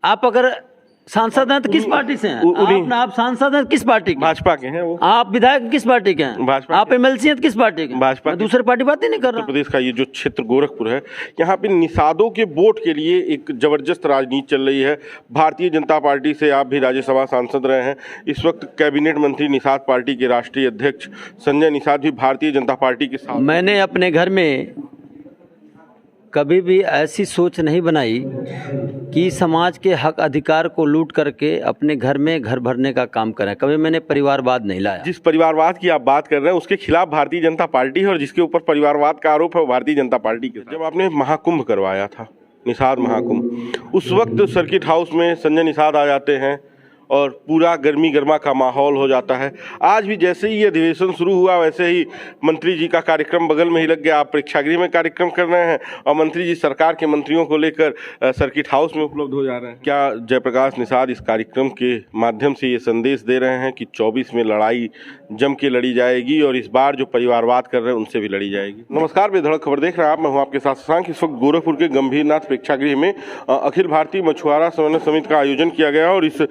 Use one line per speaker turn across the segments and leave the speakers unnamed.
आप अगर सांसद हैं तो किस पार्टी से हैं? आप सांसद हैं किस पार्टी के?
भाजपा के हैं वो।
आप विधायक किस पार्टी के हैं?
भाजपा
आप एमएलसी हैं तो किस पार्टी के?
भाजपा।
दूसरे पार्टी बात ही नहीं कर रहा।
उत्तर प्रदेश का ये जो क्षेत्र गोरखपुर है, यहाँ पे निषादों के वोट के लिए एक जबरदस्त राजनीति चल रही है। भारतीय जनता पार्टी से आप भी राज्यसभा सांसद रहे हैं। इस वक्त कैबिनेट मंत्री निषाद पार्टी के राष्ट्रीय अध्यक्ष संजय निषाद भी भारतीय जनता पार्टी के साथ।
मैंने अपने घर में कभी भी ऐसी सोच नहीं बनाई कि समाज के हक अधिकार को लूट करके अपने घर में घर भरने का काम करें। कभी मैंने परिवारवाद नहीं लाया।
जिस परिवारवाद की आप बात कर रहे हैं उसके खिलाफ भारतीय जनता पार्टी है, और जिसके ऊपर परिवारवाद का आरोप है वो भारतीय जनता पार्टी के। जब आपने महाकुंभ करवाया था, निषाद महाकुंभ, उस वक्त सर्किट हाउस में संजय निषाद आ जाते हैं और पूरा गर्मी गर्मा का माहौल हो जाता है। आज भी जैसे ही ये अधिवेशन शुरू हुआ वैसे ही मंत्री जी का कार्यक्रम बगल में ही लग गया। आप प्रेक्षागृह में कार्यक्रम कर रहे हैं और मंत्री जी सरकार के मंत्रियों को लेकर सर्किट हाउस में उपलब्ध हो जा रहे हैं। क्या जयप्रकाश निषाद इस कार्यक्रम के माध्यम से ये संदेश दे रहे हैं कि 24 में लड़ाई जम के लड़ी जाएगी और इस बार जो परिवारवाद कर रहे हैं उनसे भी लड़ी जाएगी? नमस्कार, बेधड़क खबर देख रहे हैं आप। मैं हूँ आपके साथ शशांक। इस वक्त गोरखपुर के गंभीरनाथ प्रेक्षागृह में अखिल भारतीय मछुआरा समन्वय समिति का आयोजन किया गया और इस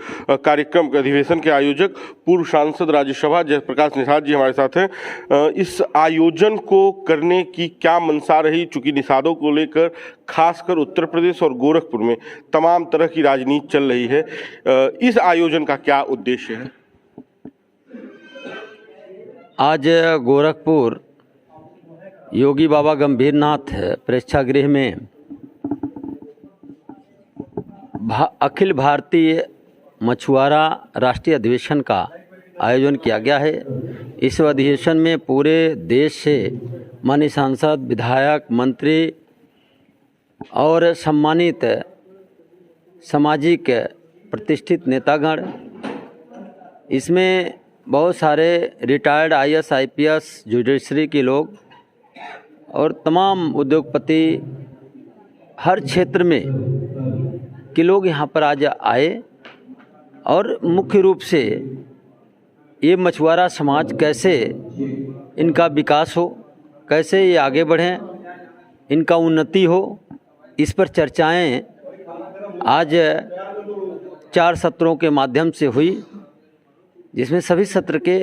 कार्यक्रम के अधिवेशन के आयोजक पूर्व सांसद राज्यसभा जयप्रकाश निषाद जी हमारे साथ हैं। इस आयोजन को करने की क्या मंशा रही? चूंकि निषादों को लेकर खासकर उत्तर प्रदेश और गोरखपुर में तमाम तरह की राजनीति चल रही है, इस आयोजन का क्या उद्देश्य है?
आज गोरखपुर योगी बाबा गंभीरनाथ प्रेक्षागृह में अखिल भारतीय मछुआरा राष्ट्रीय अधिवेशन का आयोजन किया गया है। इस अधिवेशन में पूरे देश से माननीय सांसद, विधायक, मंत्री और सम्मानित सामाजिक प्रतिष्ठित नेतागण, इसमें बहुत सारे रिटायर्ड आईएएस, आईपीएस, जुडिशरी के लोग और तमाम उद्योगपति, हर क्षेत्र में के लोग यहाँ पर आज आए और मुख्य रूप से ये मछुआरा समाज कैसे इनका विकास हो, कैसे ये आगे बढ़ें, इनका उन्नति हो, इस पर चर्चाएं आज 4 सत्रों के माध्यम से हुई, जिसमें सभी सत्र के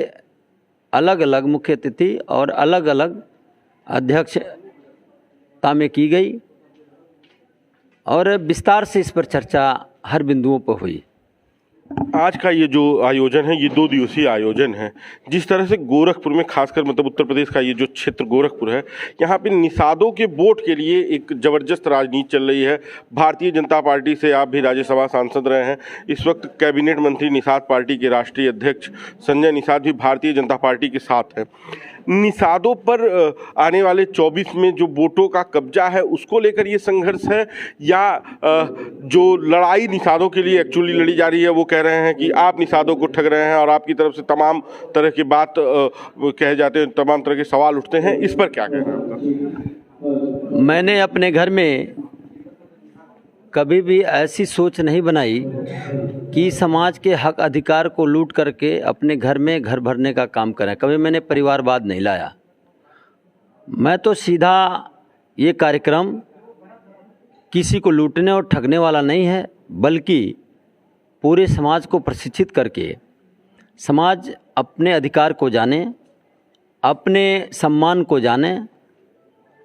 अलग अलग मुख्य अतिथि और अलग अलग अध्यक्षता में की गई और विस्तार से इस पर चर्चा हर बिंदुओं पर हुई।
आज का ये जो आयोजन है ये 2 दिवसीय आयोजन है। जिस तरह से गोरखपुर में खासकर मतलब उत्तर प्रदेश का ये जो क्षेत्र गोरखपुर है, यहाँ पे निषादों के वोट के लिए एक जबरदस्त राजनीति चल रही है। भारतीय जनता पार्टी से आप भी राज्यसभा सांसद रहे हैं। इस वक्त कैबिनेट मंत्री निषाद पार्टी के राष्ट्रीय अध्यक्ष संजय निषाद भी भारतीय जनता पार्टी के साथ हैं। निषादों पर आने वाले 24 में जो वोटों का कब्जा है उसको लेकर ये संघर्ष है, या जो लड़ाई निषादों के लिए एक्चुअली लड़ी जा रही है वो कह रहे हैं कि आप निषादों को ठग रहे हैं और आपकी तरफ से तमाम तरह की बात कहे जाते हैं, तमाम तरह के सवाल उठते हैं, इस पर क्या कहना है आपका?
मैंने अपने घर में कभी भी ऐसी सोच नहीं बनाई कि समाज के हक अधिकार को लूट करके अपने घर में घर भरने का काम करें। कभी मैंने परिवारवाद नहीं लाया। मैं तो सीधा ये कार्यक्रम किसी को लूटने और ठगने वाला नहीं है, बल्कि पूरे समाज को प्रशिक्षित करके समाज अपने अधिकार को जाने, अपने सम्मान को जाने,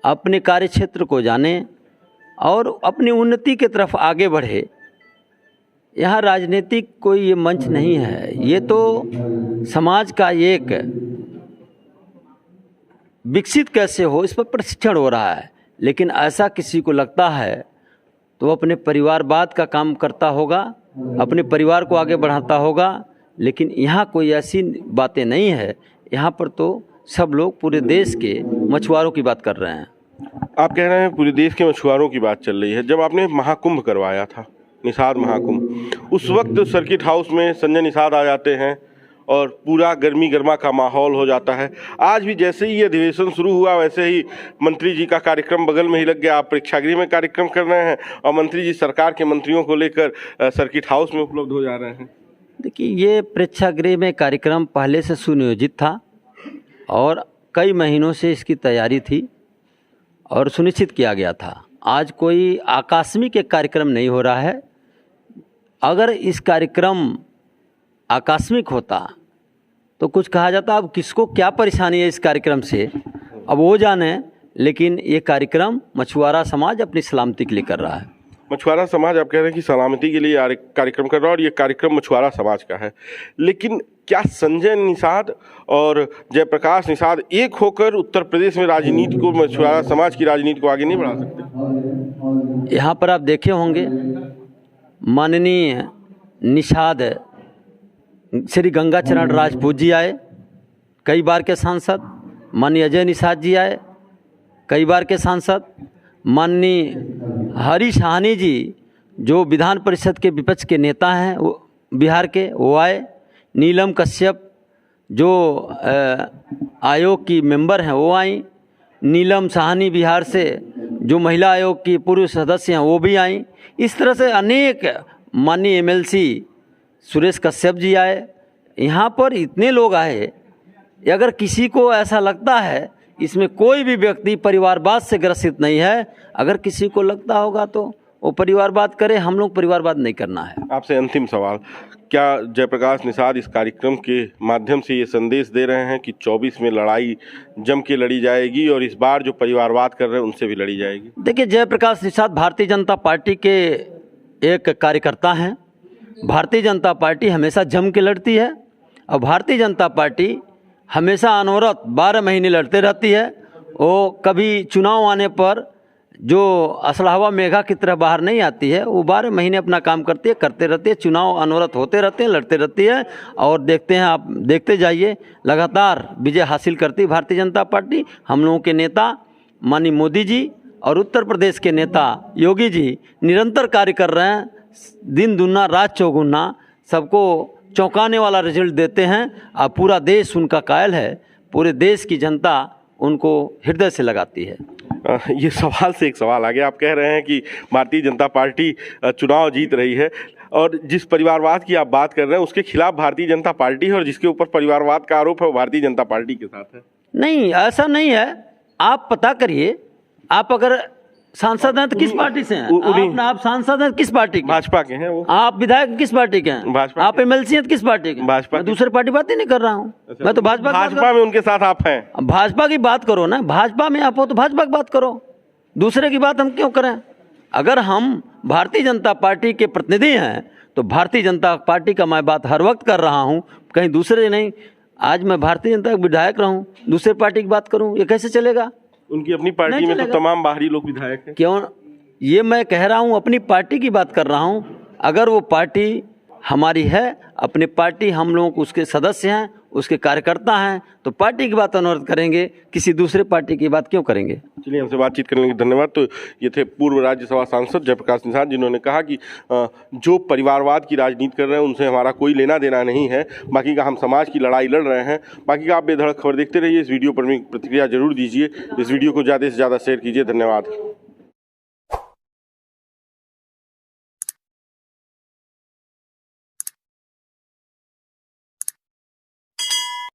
अपने कार्यक्षेत्र को जाने और अपनी उन्नति की तरफ आगे बढ़े। यहाँ राजनीतिक कोई ये मंच नहीं है, ये तो समाज का एक विकसित कैसे हो इस पर प्रशिक्षण हो रहा है। लेकिन ऐसा किसी को लगता है तो वो अपने परिवारवाद का काम करता होगा, अपने परिवार को आगे बढ़ाता होगा, लेकिन यहाँ कोई ऐसी बातें नहीं है। यहाँ पर तो सब लोग पूरे देश के मछुआरों की बात कर रहे हैं।
आप कह रहे हैं पूरे देश के मछुआरों की बात चल रही है। जब आपने महाकुंभ करवाया था, निषाद महाकुंभ, उस वक्त सर्किट हाउस में संजय निषाद आ जाते हैं और पूरा गर्मी गर्मा का माहौल हो जाता है। आज भी जैसे ही ये अधिवेशन शुरू हुआ वैसे ही मंत्री जी का कार्यक्रम बगल में ही लग गया। आप प्रेक्षागृह में कार्यक्रम कर रहे हैं और मंत्री जी सरकार के मंत्रियों को लेकर सर्किट हाउस में उपलब्ध हो जा रहे हैं।
देखिए, ये प्रेक्षागृह में कार्यक्रम पहले से सुनियोजित था और कई महीनों से इसकी तैयारी थी और सुनिश्चित किया गया था। आज कोई आकस्मिक एक कार्यक्रम नहीं हो रहा है। अगर इस कार्यक्रम आकस्मिक होता तो कुछ कहा जाता, अब किसको क्या परेशानी है इस कार्यक्रम से, अब वो जाने। लेकिन ये कार्यक्रम मछुआरा समाज अपनी सलामती के लिए कर रहा है।
मछुआरा समाज आप कह रहे हैं कि सलामती के लिए कार्यक्रम कर रहा है और ये कार्यक्रम मछुआरा समाज का है, लेकिन क्या संजय निषाद और जयप्रकाश निषाद एक होकर उत्तर प्रदेश में राजनीति को, मछुआरा समाज की राजनीति को आगे नहीं बढ़ा सकते?
यहाँ पर आप देखे होंगे माननीय निषाद श्री गंगाचरण राजपूत जी आए, कई बार के सांसद। माननीय अजय निषाद जी आए, कई बार के सांसद। माननीय हरीश साहनी जी जो विधान परिषद के विपक्ष के नेता हैं वो बिहार के, वो आए। नीलम कश्यप जो आयोग की मेंबर हैं वो आई। नीलम साहनी बिहार से जो महिला आयोग की पूर्व सदस्य हैं वो भी आई। इस तरह से अनेक माननीय एमएलसी सुरेश कश्यप जी आए। यहाँ पर इतने लोग आए, अगर किसी को ऐसा लगता है इसमें कोई भी व्यक्ति परिवारवाद से ग्रसित नहीं है, अगर किसी को लगता होगा तो वो परिवारवाद करे, हम लोग परिवारवाद नहीं करना है।
आपसे अंतिम सवाल, क्या जयप्रकाश निषाद इस कार्यक्रम के माध्यम से ये संदेश दे रहे हैं कि 24 में लड़ाई जम के लड़ी जाएगी और इस बार जो परिवारवाद कर रहे हैं उनसे भी लड़ी जाएगी? देखिए,
जयप्रकाश निषाद भारतीय जनता पार्टी के एक कार्यकर्ता हैं। भारतीय जनता पार्टी हमेशा जम के लड़ती है और भारतीय जनता पार्टी हमेशा अनवरत 12 महीने लड़ते रहती है। वो कभी चुनाव आने पर जो असलहवा मेघा की तरह बाहर नहीं आती है, वो 12 महीने अपना काम करती है, करते रहती है। चुनाव अनवरत होते रहते हैं, लड़ते रहती है और देखते हैं, आप देखते जाइए, लगातार विजय हासिल करती है भारतीय जनता पार्टी। हम लोगों के नेता माननीय मोदी जी और उत्तर प्रदेश के नेता योगी जी निरंतर कार्य कर रहे हैं, दिन दुगना रात चौगुना, सबको चौंकाने वाला रिजल्ट देते हैं और पूरा देश उनका कायल है। पूरे देश की जनता उनको हृदय से लगाती है।
ये सवाल से एक सवाल आ गया, आप कह रहे हैं कि भारतीय जनता पार्टी चुनाव जीत रही है और जिस परिवारवाद की आप बात कर रहे हैं उसके खिलाफ भारतीय जनता पार्टी है और जिसके ऊपर परिवारवाद का आरोप है वो भारतीय जनता पार्टी के साथ है।
नहीं, ऐसा नहीं है। आप पता करिए, आप अगर सांसद हैं तो किस पार्टी से हैं? आप सांसद हैं किस पार्टी के?
भाजपा के हैं वो।
आप विधायक किस पार्टी के हैं?
भाजपा।
आप एमएलसी हैं तो किस पार्टी के?
भाजपा।
मैं दूसरे पार्टी बात ही नहीं कर रहा हूँ।
अच्छा,
मैं तो भाजपा
में उनके साथ आप हैं।
भाजपा की बात करो ना, भाजपा में आप हो तो भाजपा की बात करो, दूसरे की बात हम क्यों करें? अगर हम भारतीय जनता पार्टी के प्रतिनिधि हैं तो भारतीय जनता पार्टी का मैं बात हर वक्त कर रहा हूँ, कहीं दूसरे नहीं। आज मैं भारतीय जनता का विधायक रहूँ, दूसरे पार्टी की बात करूँ, ये कैसे चलेगा?
उनकी अपनी पार्टी में तो तमाम बाहरी लोग विधायक हैं।
क्यों? ये मैं कह रहा हूँ, अपनी पार्टी की बात कर रहा हूँ। अगर वो पार्टी हमारी है, अपनी पार्टी हम लोग उसके सदस्य हैं, उसके कार्यकर्ता हैं, तो पार्टी की बात अनुरोध करेंगे, किसी दूसरे पार्टी की बात क्यों करेंगे?
चलिए, हमसे बातचीत करने के लिए धन्यवाद। तो ये थे पूर्व राज्यसभा सांसद जयप्रकाश निषाद, जिन्होंने कहा कि जो परिवारवाद की राजनीति कर रहे हैं उनसे हमारा कोई लेना देना नहीं है, बाकी का हम समाज की लड़ाई लड़ रहे हैं। बाकी का आप बेधड़क खबर देखते रहिए। इस वीडियो पर भी प्रतिक्रिया जरूर दीजिए। इस वीडियो को ज़्यादा से ज़्यादा शेयर कीजिए। धन्यवाद।